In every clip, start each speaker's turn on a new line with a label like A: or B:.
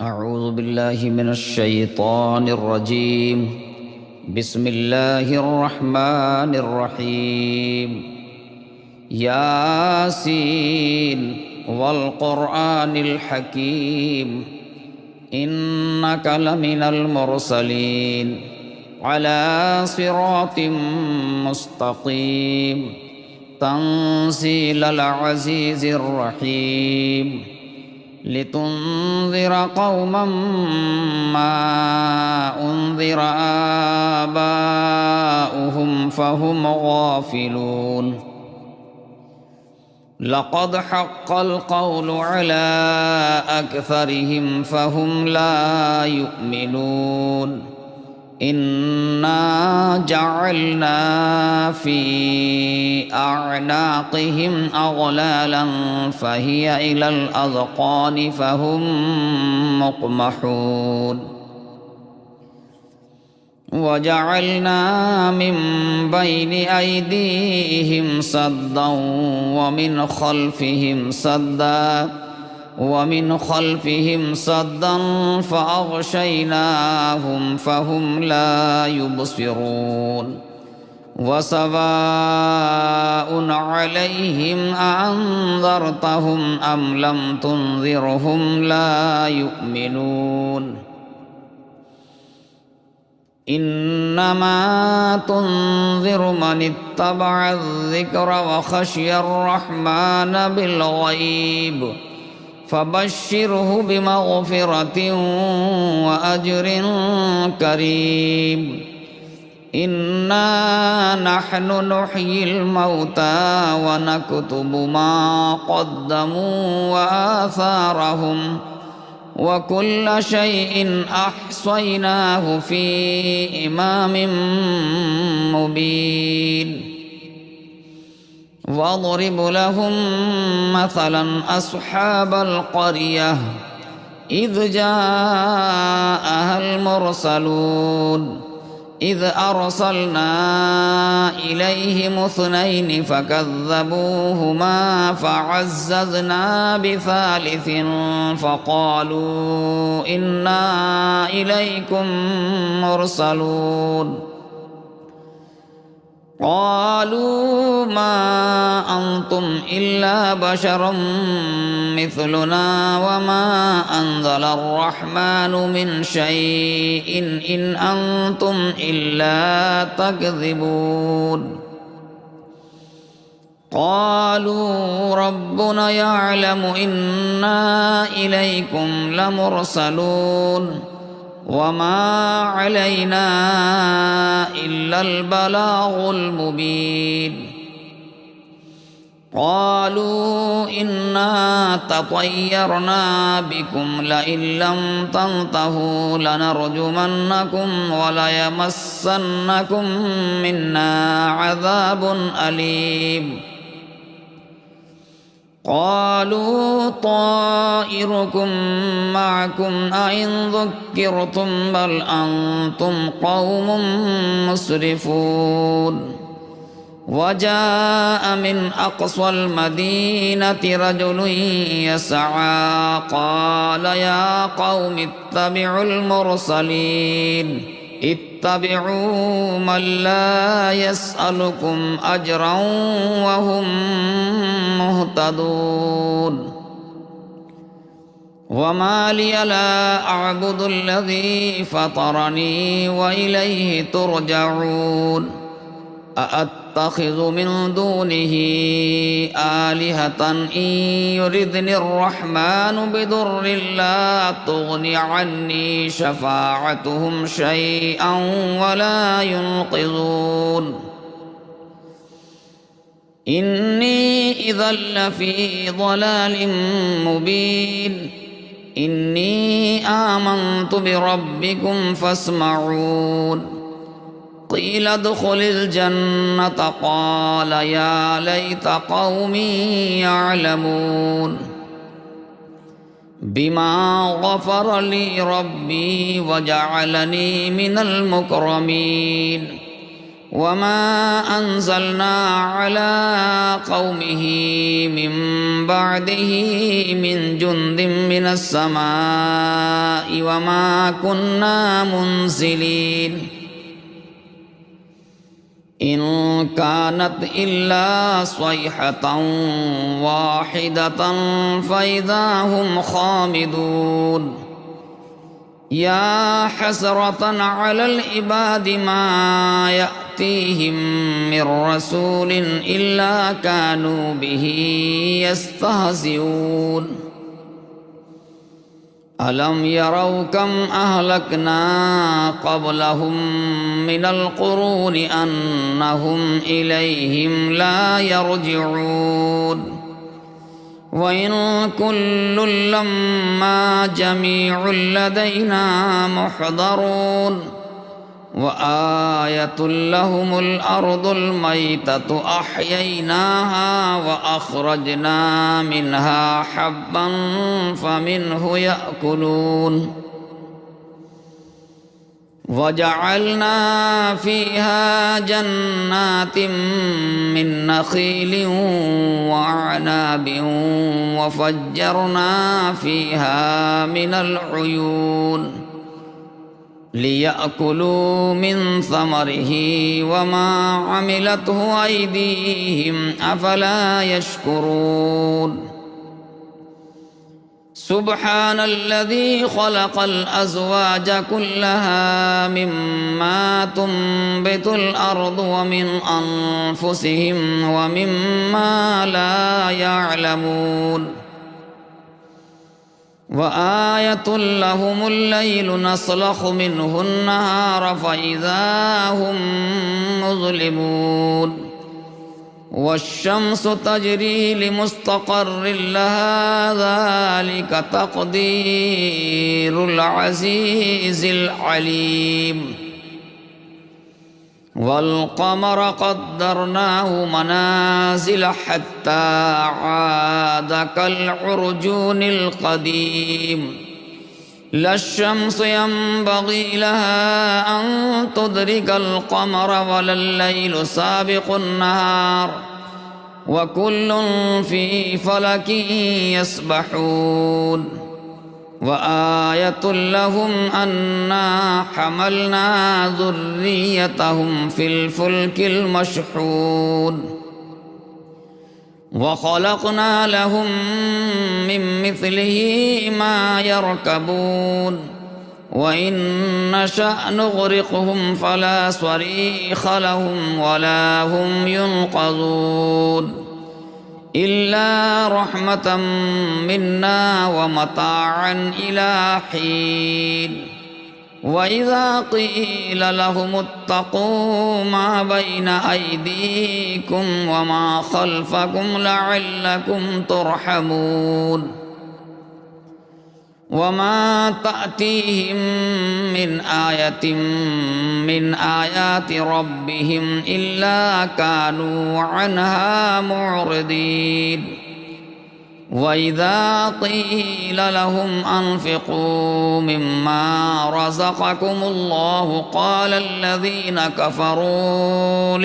A: أعوذ بالله من الشيطان الرجيم. بسم الله الرحمن الرحيم. ياسين والقرآن الحكيم إنك لمن المرسلين على صراط مستقيم تنزيل العزيز الرحيم لتنذر قوما ما أنذر آباؤهم فهم غافلون. لقد حق القول على أكثرهم فهم لا يؤمنون. إنا جعلنا في أعناقهم أغلالا فهي إلى الأذقان فهم مقمحون. وجعلنا من بين أيديهم سدا ومن خلفهم سدا فأغشيناهم فهم لا يبصرون. وسواء عليهم أأنذرتهم أم لم تنذرهم لا يؤمنون. إنما تنذر من اتبع الذكر وخشي الرحمن بالغيب فبشره بمغفرة وأجر كريم. إنا نحن نحيي الموتى ونكتب ما قدموا وآثارهم وكل شيء أحصيناه في إمام مبين. واضرب لهم مثلا أصحاب القرية إذ جاءها المرسلون إذ أرسلنا إليهم اثنين فكذبوهما فعززنا بثالث فقالوا إنا إليكم مرسلون. قالوا ما أنتم إلا بشر مثلنا وما أنزل الرحمن من شيء إن أنتم إلا تكذبون. قالوا ربنا يعلم إنا إليكم لمرسلون وما علينا إلا البلاغ المبين. قالوا إنا تطيرنا بكم لئن لم تنتهوا لنرجمنكم وليمسنكم منا عذاب أليم. قالوا طائركم معكم أئن ذكرتم بل أنتم قوم مسرفون. وجاء من أقصى المدينة رجل يسعى قال يا قوم اتبعوا المرسلين اتبعوا من لا يسألكم أجرا وهم مهتدون. وما لي لا أعبد الذي فطرني وإليه ترجعون. أأتخذ من دونه آلهة إن يردني الرحمن بضر لا تغن عني شفاعتهم شيئا ولا ينقذون. إني إذا لفي ضلال مبين. إني آمنت بربكم فاسمعون. قيل ادخل الجنة قال يا ليت قومي يعلمون. بما غفر لي ربي وجعلني من المكرمين. وما أنزلنا على قومه من بعده من جند من السماء وما كنا منزلين إن كانت إلا صيحة واحدة فإذا هم خامدون يا حسرة على العباد ما يأتيهم من رسول إلا كانوا به يستهزئون ألم يروا كم أهلكنا قبلهم من القرون أنهم إليهم لا يرجعون وإن كل لما جميع لدينا محضرون وآية لهم الأرض الميتة أحييناها وأخرجنا منها حبا فمنه يأكلون وجعلنا فيها جنات من نخيل وأعناب وفجرنا فيها من العيون ليأكلوا من ثمره وما عملته أيديهم أفلا يشكرون سبحان الذي خلق الأزواج كلها مما تنبت الأرض ومن أنفسهم ومما لا يعلمون وآية لهم الليل نسلخ منه النهار فإذا هم مظلمون والشمس تجري لمستقر لها ذلك تقدير العزيز العليم والقمر قدرناه منازل حتى عاد كالعرجون القديم لا الشمس ينبغي لها أن تدرك القمر ولا الليل سابق النهار وكل في فلك يسبحون وآية لهم أنا حملنا ذريتهم في الفلك المشحون وخلقنا لهم من مثله ما يركبون وإن نشأ نغرقهم فلا صريخ لهم ولا هم ينقذون إلا رحمة منا ومتاعا إلى حين وإذا قيل لهم اتقوا ما بين أيديكم وما خلفكم لعلكم ترحمون وما تأتيهم من آية من آيات ربهم إلا كانوا عنها معرضين وإذا قيل لهم أنفقوا مما رزقكم الله قال الذين كفروا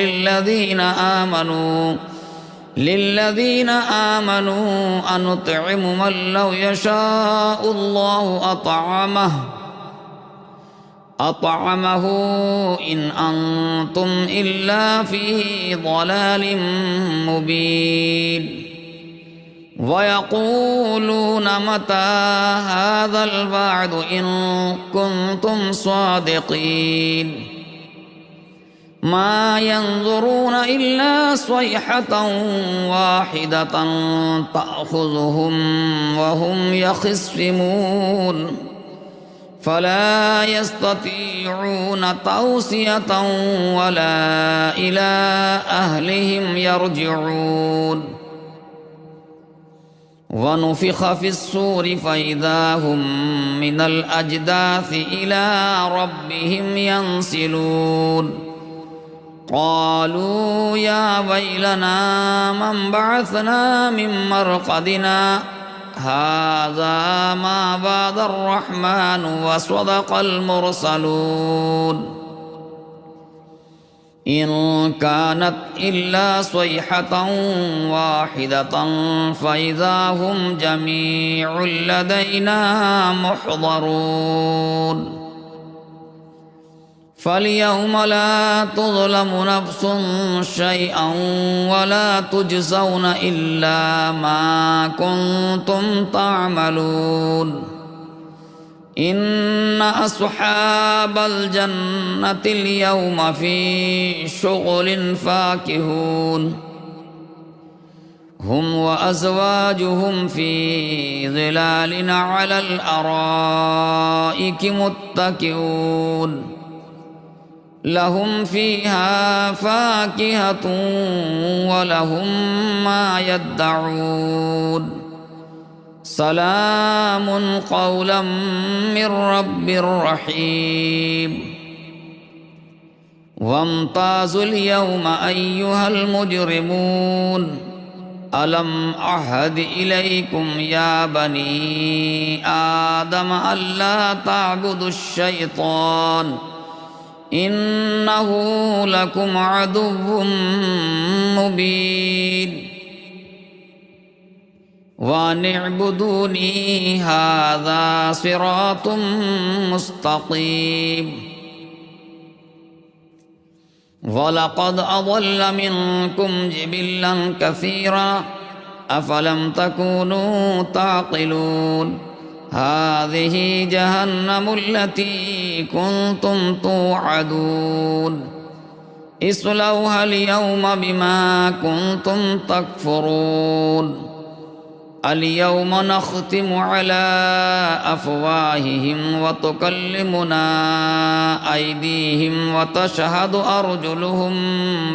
A: للذين آمنوا أنطعم من لو يشاء الله أطعمه إن أنتم إلا في ضلال مبين ويقولون متى هذا الوعد إن كنتم صادقين ما ينظرون إلا صيحة واحدة تأخذهم وهم يخصمون فلا يستطيعون توصية ولا إلى أهلهم يرجعون ونفخ في الصور فإذا هم من الأجداث إلى ربهم ينسلون قالوا يا ويلنا من بعثنا من مرقدنا هذا ما وعد الرحمن وصدق المرسلون إن كانت إلا صيحة واحدة فإذا هم جميع لدينا محضرون فاليوم لا تظلم نفس شيئا ولا تجزون إلا ما كنتم تعملون إن أصحاب الجنة اليوم في شغل فاكهون هم وأزواجهم في ظلال على الأرائك متكئون لهم فيها فاكهة ولهم ما يدعون سلام قولا من رب رحيم وامتازوا اليوم أيها المجرمون ألم أعهد إليكم يا بني آدم ألا تعبدوا الشيطان إنه لكم عدو مبين وأن اعبدوني هذا صراط مستقيم ولقد أضل منكم جبلا كثيرا أفلم تكونوا تعقلون هذه جهنم التي كنتم توعدون اصلوها اليوم بما كنتم تكفرون اليوم نختم على أفواههم وتكلمنا أيديهم وتشهد أرجلهم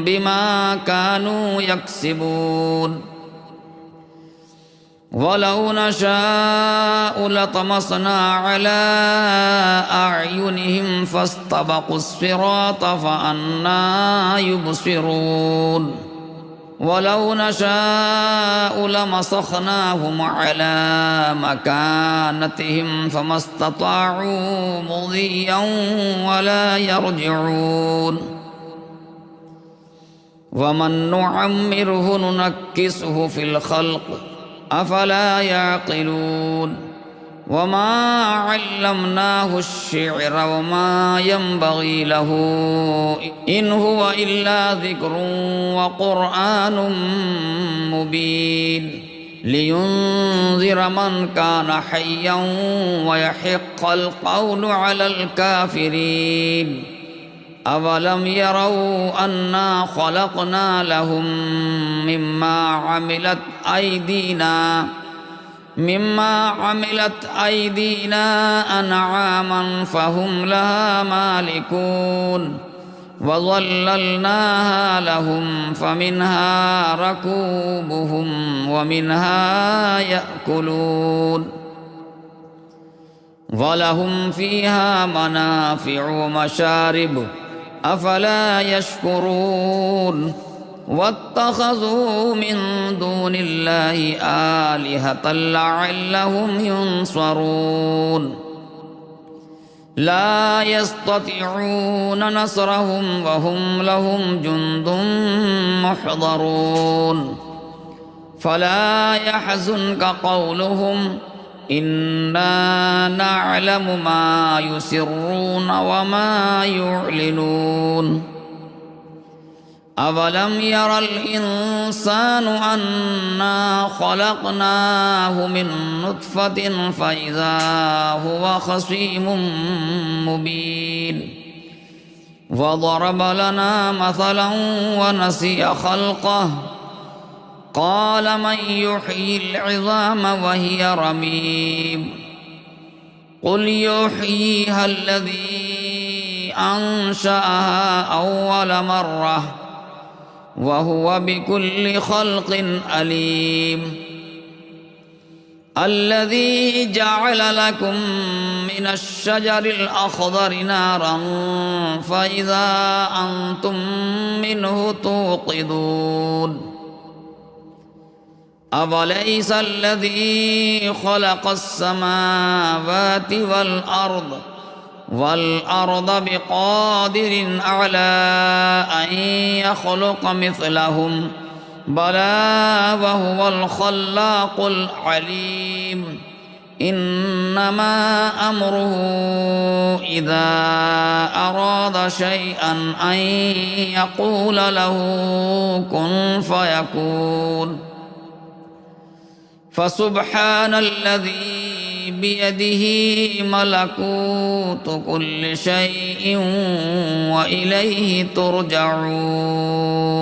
A: بما كانوا يكسبون ولو نشاء لطمسنا على أعينهم فاستبقوا الصراط فأنى يبصرون ولو نشاء لمسخناهم على مكانتهم فما استطاعوا مضيا ولا يرجعون ومن نعمره ننكسه في الخلق أفلا يعقلون وما علمناه الشعر وما ينبغي له إن هو إلا ذكر وقرآن مبين لينذر من كان حيا ويحق القول على الكافرين أولم يروا أنا خلقنا لهم مما عملت أيدينا أنعاما فهم لها مالكون وظللناها لهم فمنها ركوبهم ومنها يأكلون ولهم فيها منافع ومشارب أفلا يشكرون واتخذوا من دون الله آلهة لعلهم ينصرون لا يستطيعون نصرهم وهم لهم جند محضرون فلا يحزنك قولهم إنا نعلم ما يسرون وما يعلنون أولم ير الإنسان أنا خلقناه من نطفة فإذا هو خصيم مبين وضرب لنا مثلا ونسي خلقه قال من يحيي العظام وهي رميم قل يحييها الذي أنشأها أول مرة وهو بكل خلق عليم الذي جعل لكم من الشجر الأخضر نارا فإذا أنتم منه توقدون أوليس الذي خلق السماوات والأرض والأرض بقادر على أن يخلق مثلهم بلى وهو الخلاق العليم إنما أمره إذا أراد شيئا أن يقول له كن فيكون فسبحان الذي بيده ملكوت كل شيء وإليه ترجعون